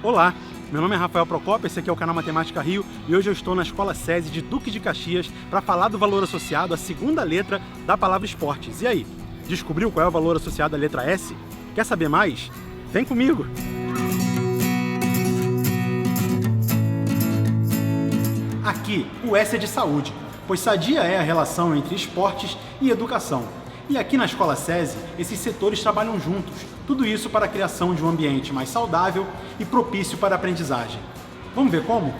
Olá, meu nome é Rafael Procópio, esse aqui é o canal Matemática Rio e hoje eu estou na Escola SESI de Duque de Caxias para falar do valor associado à segunda letra da palavra esportes. E aí, descobriu qual é o valor associado à letra S? Quer saber mais? Vem comigo! Aqui, o S é de saúde, pois sadia é a relação entre esportes e educação. E aqui na Escola SESI, esses setores trabalham juntos, tudo isso para a criação de um ambiente mais saudável e propício para a aprendizagem. Vamos ver como?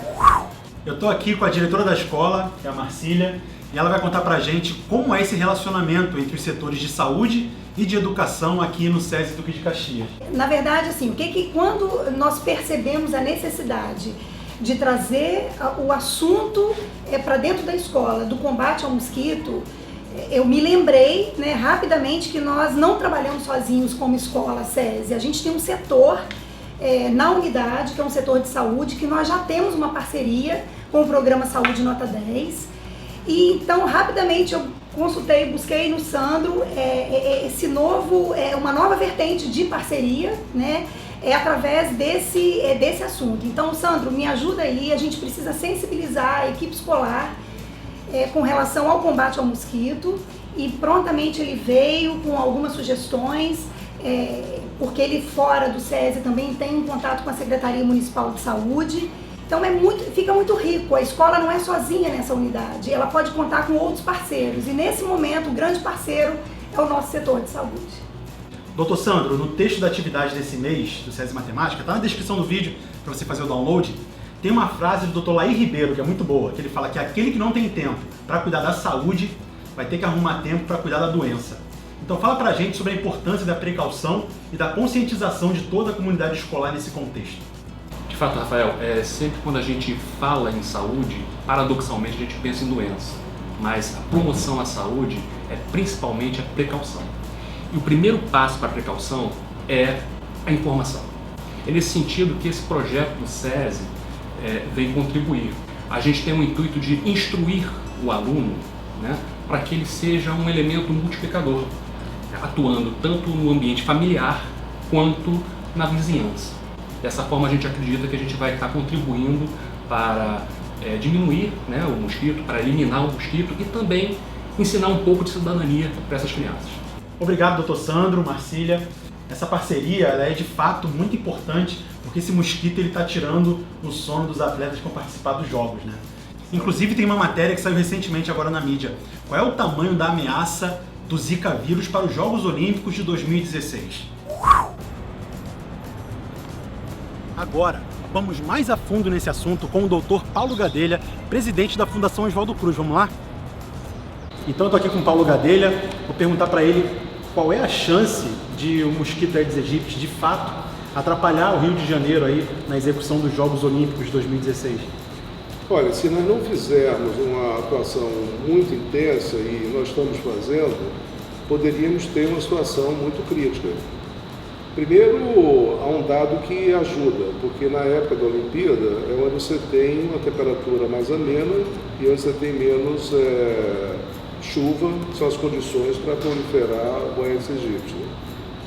Eu estou aqui com a diretora da escola, que é a Marcília, e ela vai contar pra gente como é esse relacionamento entre os setores de saúde e de educação aqui no SESI Duque de Caxias. Na verdade, assim, quando nós percebemos a necessidade de trazer o assunto para dentro da escola do combate ao mosquito, eu me lembrei, rapidamente que nós não trabalhamos sozinhos como escola SESI. A gente tem um setor na unidade, que é um setor de saúde, que nós já temos uma parceria com o programa Saúde Nota 10. E então, rapidamente, eu consultei, busquei no Sandro uma nova vertente de parceria, através desse assunto. Então, Sandro, me ajuda aí, a gente precisa sensibilizar a equipe escolar com relação ao combate ao mosquito, e prontamente ele veio com algumas sugestões, porque ele fora do SESI também tem um contato com a Secretaria Municipal de Saúde. Então fica muito rico, a escola não é sozinha nessa unidade, ela pode contar com outros parceiros, e nesse momento o grande parceiro é o nosso setor de saúde. Doutor Sandro, no texto da atividade desse mês do SESI Matemática, está na descrição do vídeo para você fazer o download, tem uma frase do Dr. Laí Ribeiro, que é muito boa, que ele fala que aquele que não tem tempo para cuidar da saúde vai ter que arrumar tempo para cuidar da doença. Então fala pra gente sobre a importância da precaução e da conscientização de toda a comunidade escolar nesse contexto. De fato, Rafael, sempre quando a gente fala em saúde, paradoxalmente a gente pensa em doença, mas a promoção à saúde é principalmente a precaução. E o primeiro passo para a precaução é a informação. É nesse sentido que esse projeto do SESI vem contribuir. A gente tem o intuito de instruir o aluno, para que ele seja um elemento multiplicador, atuando tanto no ambiente familiar quanto na vizinhança. Dessa forma a gente acredita que a gente vai estar contribuindo para diminuir o mosquito, para eliminar o mosquito e também ensinar um pouco de cidadania para essas crianças. Obrigado, doutor Sandro, Marcília. Essa parceria ela é de fato muito importante, porque esse mosquito está tirando o sono dos atletas que vão participar dos jogos. Inclusive tem uma matéria que saiu recentemente agora na mídia. Qual é o tamanho da ameaça do Zika vírus para os Jogos Olímpicos de 2016? Agora, vamos mais a fundo nesse assunto com o Dr. Paulo Gadelha, presidente da Fundação Oswaldo Cruz. Vamos lá? Então eu estou aqui com o Paulo Gadelha, vou perguntar para ele qual é a chance de o mosquito Aedes aegypti, de fato, atrapalhar o Rio de Janeiro aí na execução dos Jogos Olímpicos de 2016. Olha, se nós não fizermos uma atuação muito intensa, e nós estamos fazendo, poderíamos ter uma situação muito crítica. Primeiro, há um dado que ajuda, porque na época da Olimpíada é onde você tem uma temperatura mais amena e onde você tem menos chuva, são as condições para proliferar o Aedes aegypti.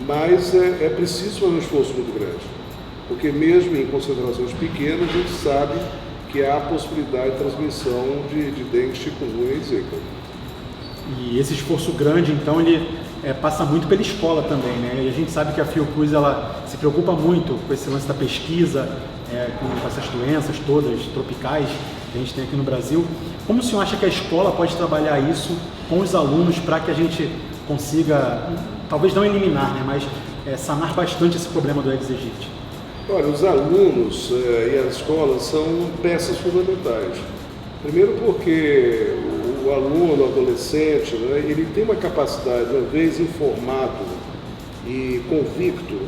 Mas é preciso fazer um esforço muito grande, porque mesmo em concentrações pequenas, a gente sabe que há a possibilidade de transmissão de dengue, chikungunya e zika. E esse esforço grande, então, ele passa muito pela escola também, E a gente sabe que a Fiocruz ela se preocupa muito com esse lance da pesquisa, com essas doenças todas tropicais que a gente tem aqui no Brasil. Como o senhor acha que a escola pode trabalhar isso com os alunos para que a gente consiga, talvez não eliminar, mas sanar bastante esse problema do Aedes aegypti? Olha, os alunos e as escolas são peças fundamentais. Primeiro porque o aluno, o adolescente, ele tem uma capacidade, uma vez informado e convicto,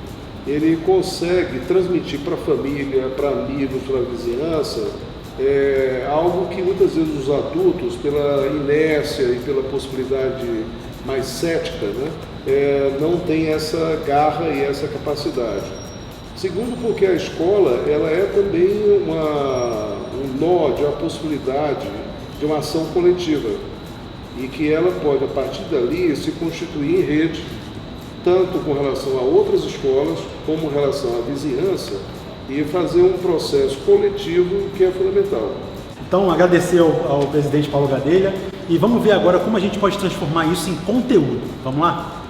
ele consegue transmitir para a família, para amigos, para a vizinhança, algo que muitas vezes os adultos, pela inércia e pela possibilidade mais cética, não tem essa garra e essa capacidade. Segundo, porque a escola ela é também um nó de uma possibilidade de uma ação coletiva e que ela pode, a partir dali, se constituir em rede, tanto com relação a outras escolas, como com relação à vizinhança, e fazer um processo coletivo que é fundamental. Então, agradecer ao presidente Paulo Gadelha e vamos ver agora como a gente pode transformar isso em conteúdo. Vamos lá?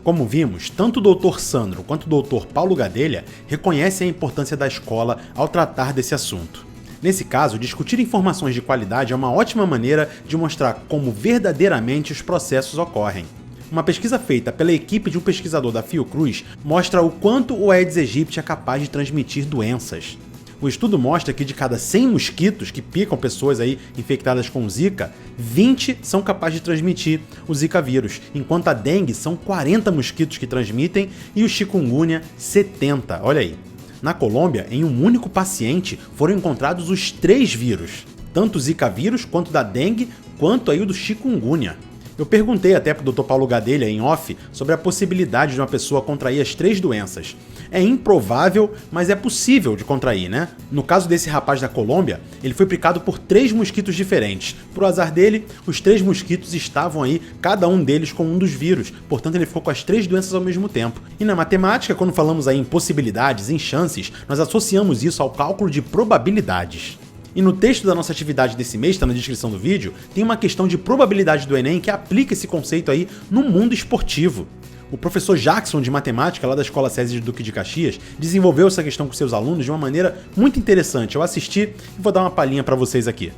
Como vimos, tanto o Dr. Sandro quanto o Dr. Paulo Gadelha reconhecem a importância da escola ao tratar desse assunto. Nesse caso, discutir informações de qualidade é uma ótima maneira de mostrar como verdadeiramente os processos ocorrem. Uma pesquisa feita pela equipe de um pesquisador da Fiocruz mostra o quanto o Aedes aegypti é capaz de transmitir doenças. O estudo mostra que de cada 100 mosquitos que picam pessoas aí infectadas com Zika, 20 são capazes de transmitir o Zika vírus, enquanto a dengue são 40 mosquitos que transmitem e o chikungunya 70, olha aí. Na Colômbia, em um único paciente, foram encontrados os 3 vírus, tanto o Zika vírus, quanto da dengue, quanto aí o do chikungunya. Eu perguntei até pro Dr. Paulo Gadelha em off sobre a possibilidade de uma pessoa contrair as 3 doenças. É improvável, mas é possível de contrair, né? No caso desse rapaz da Colômbia, ele foi picado por 3 mosquitos diferentes. Pro azar dele, os 3 mosquitos estavam aí, cada um deles com um dos vírus, portanto ele ficou com as 3 doenças ao mesmo tempo. E na matemática, quando falamos aí em possibilidades, em chances, nós associamos isso ao cálculo de probabilidades. E no texto da nossa atividade desse mês, está na descrição do vídeo, tem uma questão de probabilidade do Enem que aplica esse conceito aí no mundo esportivo. O professor Jackson de matemática, lá da Escola SESI de Duque de Caxias, desenvolveu essa questão com seus alunos de uma maneira muito interessante. Eu assisti e vou dar uma palhinha para vocês aqui.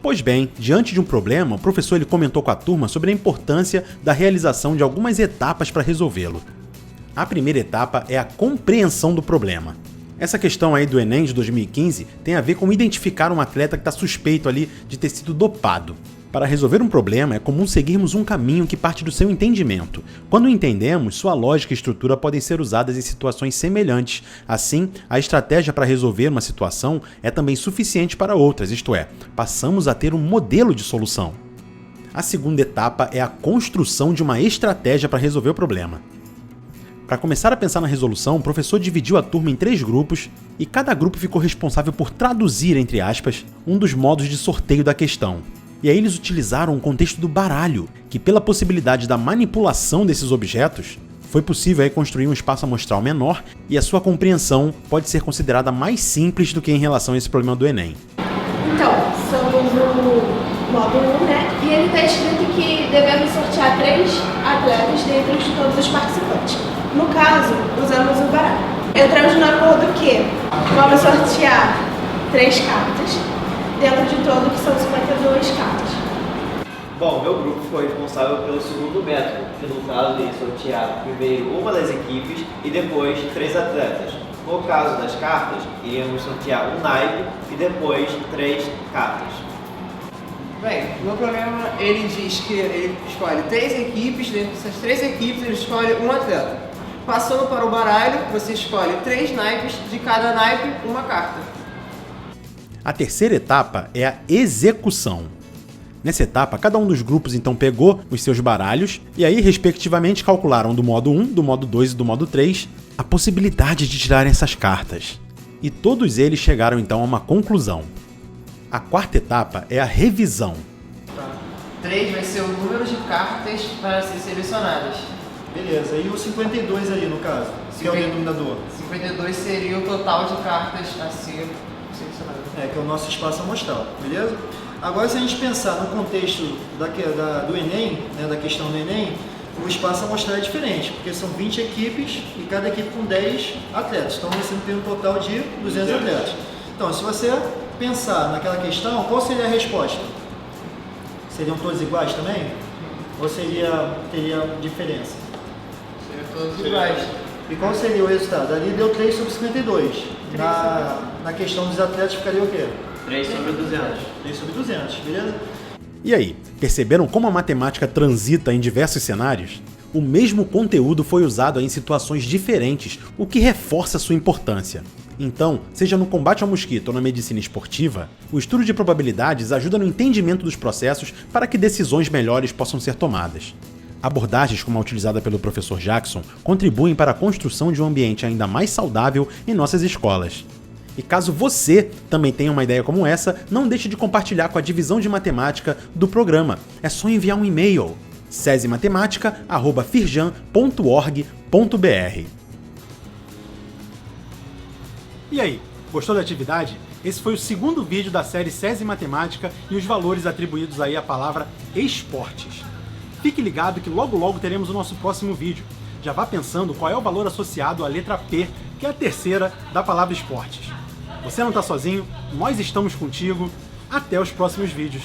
Pois bem, diante de um problema, o professor ele comentou com a turma sobre a importância da realização de algumas etapas para resolvê-lo. A primeira etapa é a compreensão do problema. Essa questão aí do Enem de 2015 tem a ver com identificar um atleta que está suspeito ali de ter sido dopado. Para resolver um problema, é comum seguirmos um caminho que parte do seu entendimento. Quando entendemos, sua lógica e estrutura podem ser usadas em situações semelhantes. Assim, a estratégia para resolver uma situação é também suficiente para outras, isto é, passamos a ter um modelo de solução. A segunda etapa é a construção de uma estratégia para resolver o problema. Para começar a pensar na resolução, o professor dividiu a turma em 3 grupos e cada grupo ficou responsável por traduzir, entre aspas, um dos modos de sorteio da questão. E aí eles utilizaram o contexto do baralho, que pela possibilidade da manipulação desses objetos, foi possível aí construir um espaço amostral menor e a sua compreensão pode ser considerada mais simples do que em relação a esse problema do Enem. Então, somos no módulo 1, né? E ele está escrito que devemos sortear 3 atletas dentre de todos os participantes. No caso, usamos o baralho. Entramos no acordo que vamos sortear 3 cartas dentro de todo que são 52 cartas. Bom, meu grupo foi responsável pelo segundo método, que no caso ia sortear primeiro uma das equipes e depois 3 atletas. No caso das cartas, iríamos sortear um naipe e depois 3 cartas. Bem, no programa ele diz que ele escolhe 3 equipes, dentro dessas 3 equipes ele escolhe um atleta. Passando para o baralho, você escolhe 3 naipes, de cada naipe uma carta. A terceira etapa é a execução. Nessa etapa, cada um dos grupos então pegou os seus baralhos e aí, respectivamente, calcularam do modo 1, do modo 2 e do modo 3 a possibilidade de tirarem essas cartas. E todos eles chegaram então a uma conclusão. A quarta etapa é a revisão. 3 vai ser o número de cartas para ser selecionadas. Beleza, e o 52 ali no caso, que é o denominador? 52 seria o total de cartas a ser selecionadas. Que é o nosso espaço amostral, beleza? Agora, se a gente pensar no contexto do Enem, né, da questão do Enem, o espaço amostral é diferente, porque são 20 equipes e cada equipe com 10 atletas. Então você tem um total de 200 atletas. Então, se você pensar naquela questão, qual seria a resposta? Seriam todos iguais também? Ou teria diferença? Todos iguais. E qual seria o resultado? Ali deu 3 sobre 52. Na questão dos atletas ficaria o quê? 3 sobre 200. 3 sobre 200, beleza? E aí, perceberam como a matemática transita em diversos cenários? O mesmo conteúdo foi usado em situações diferentes, o que reforça sua importância. Então, seja no combate ao mosquito ou na medicina esportiva, o estudo de probabilidades ajuda no entendimento dos processos para que decisões melhores possam ser tomadas. Abordagens como a utilizada pelo professor Jackson contribuem para a construção de um ambiente ainda mais saudável em nossas escolas. E caso você também tenha uma ideia como essa, não deixe de compartilhar com a divisão de matemática do programa. É só enviar um e-mail: sesimatematica@firjan.org.br. E aí, gostou da atividade? Esse foi o segundo vídeo da série SESI Matemática e os valores atribuídos aí à palavra esportes. Fique ligado que logo logo teremos o nosso próximo vídeo. Já vá pensando qual é o valor associado à letra P, que é a terceira da palavra esportes. Você não está sozinho, nós estamos contigo. Até os próximos vídeos.